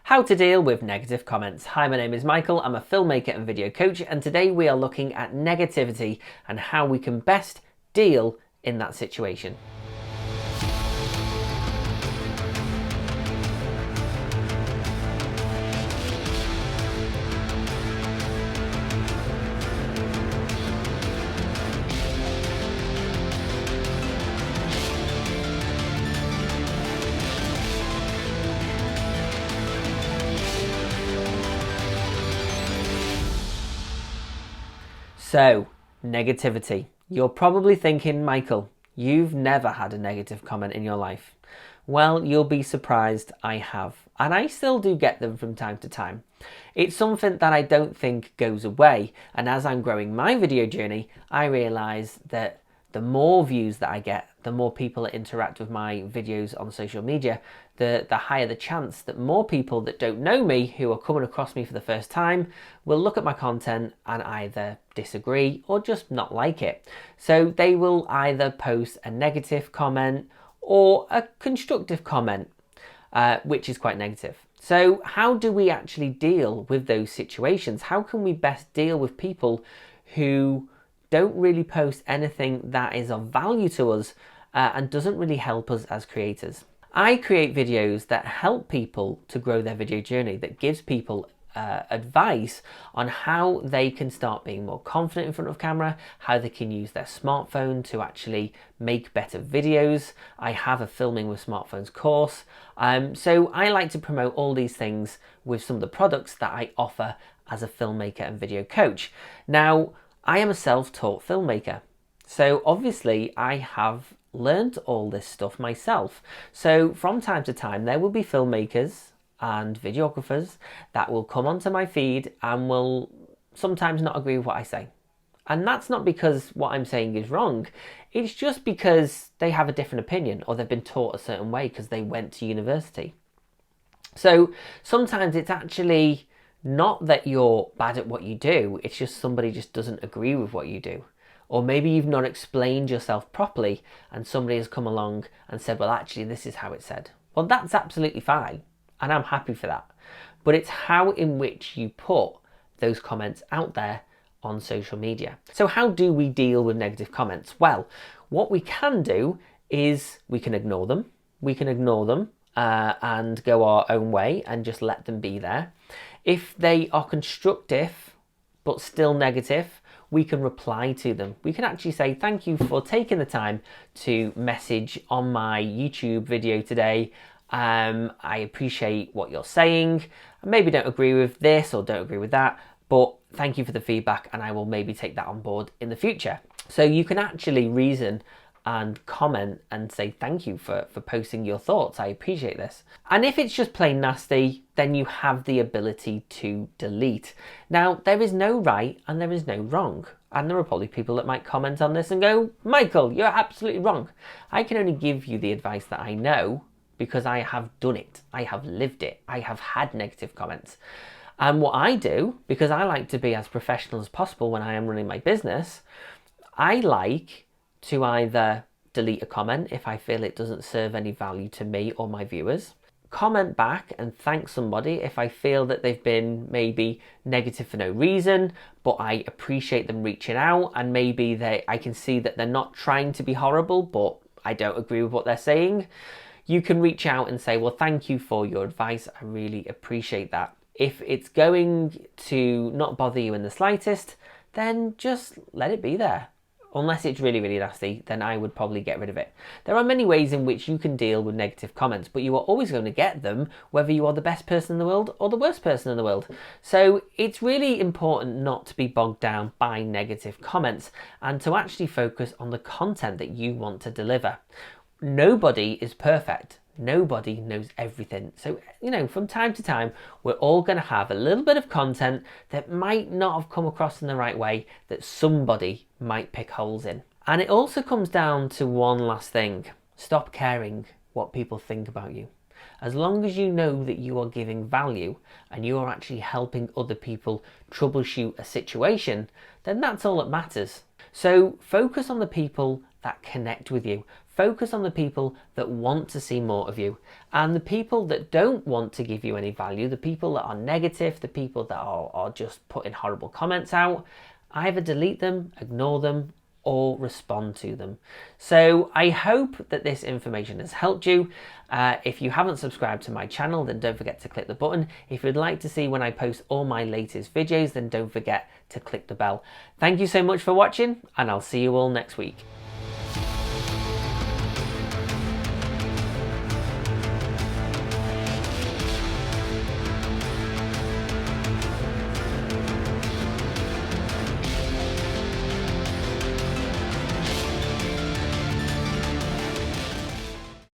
How to deal with negative comments. Hi, my name is Michael. I'm a filmmaker and video coach, and today we are looking at negativity and how we can best deal in that situation. So, negativity. You're probably thinking, Michael, you've never had a negative comment in your life. Well, you'll be surprised, I have. And I still do get them from time to time. It's something that I don't think goes away. And as I'm growing my video journey, I realise that the more views that I get, the more people that interact with my videos on social media, the higher the chance that more people that don't know me, who are coming across me for the first time, will look at my content and either disagree or just not like it. So they will either post a negative comment or a constructive comment, which is quite negative. So how do we actually deal with those situations? How can we best deal with people who don't really post anything that is of value to us and doesn't really help us as creators? I create videos that help people to grow their video journey, that gives people advice on how they can start being more confident in front of camera, how they can use their smartphone to actually make better videos. I have a filming with smartphones course. So I like to promote all these things with some of the products that I offer as a filmmaker and video coach. Now, I am a self-taught filmmaker. So obviously I have learned all this stuff myself. So from time to time, there will be filmmakers and videographers that will come onto my feed and will sometimes not agree with what I say. And that's not because what I'm saying is wrong. It's just because they have a different opinion or they've been taught a certain way because they went to university. So sometimes it's actually not that you're bad at what you do, it's just somebody just doesn't agree with what you do. Or maybe you've not explained yourself properly and somebody has come along and said, well, actually, this is how it's said. Well, that's absolutely fine. And I'm happy for that. But it's how in which you put those comments out there on social media. So how do we deal with negative comments? Well, what we can do is we can ignore them. We can ignore them and go our own way and just let them be there. If they are constructive but still negative, we can reply to them. We can actually say, thank you for taking the time to message on my YouTube video today. I appreciate what you're saying. I maybe don't agree with this or don't agree with that, but thank you for the feedback and I will maybe take that on board in the future. So you can actually reason and comment and say thank you for posting your thoughts. I appreciate this. And if it's just plain nasty, then you have the ability to delete. Now, there is no right and there is no wrong. And there are probably people that might comment on this and go, Michael, you're absolutely wrong. I can only give you the advice that I know because I have done it. I have lived it. I have had negative comments. And what I do, because I like to be as professional as possible when I am running my business, I like to either delete a comment if I feel it doesn't serve any value to me or my viewers, comment back and thank somebody if I feel that they've been maybe negative for no reason, but I appreciate them reaching out and maybe I can see that they're not trying to be horrible, but I don't agree with what they're saying. You can reach out and say, well, thank you for your advice. I really appreciate that. If it's going to not bother you in the slightest, then just let it be there. Unless it's really, really nasty, then I would probably get rid of it. There are many ways in which you can deal with negative comments, but you are always going to get them whether you are the best person in the world or the worst person in the world. So it's really important not to be bogged down by negative comments and to actually focus on the content that you want to deliver. Nobody is perfect. Nobody knows everything. So, from time to time, we're all going to have a little bit of content that might not have come across in the right way that somebody might pick holes in. And it also comes down to one last thing. Stop caring what people think about you. As long as you know that you are giving value and you are actually helping other people troubleshoot a situation, then that's all that matters. So focus on the people that connect with you. Focus on the people that want to see more of you, and the people that don't want to give you any value, the people that are negative, the people that are just putting horrible comments out, either delete them, ignore them, or respond to them. So I hope that this information has helped you. If you haven't subscribed to my channel, then don't forget to click the button. If you'd like to see when I post all my latest videos, then don't forget to click the bell. Thank you so much for watching, and I'll see you all next week.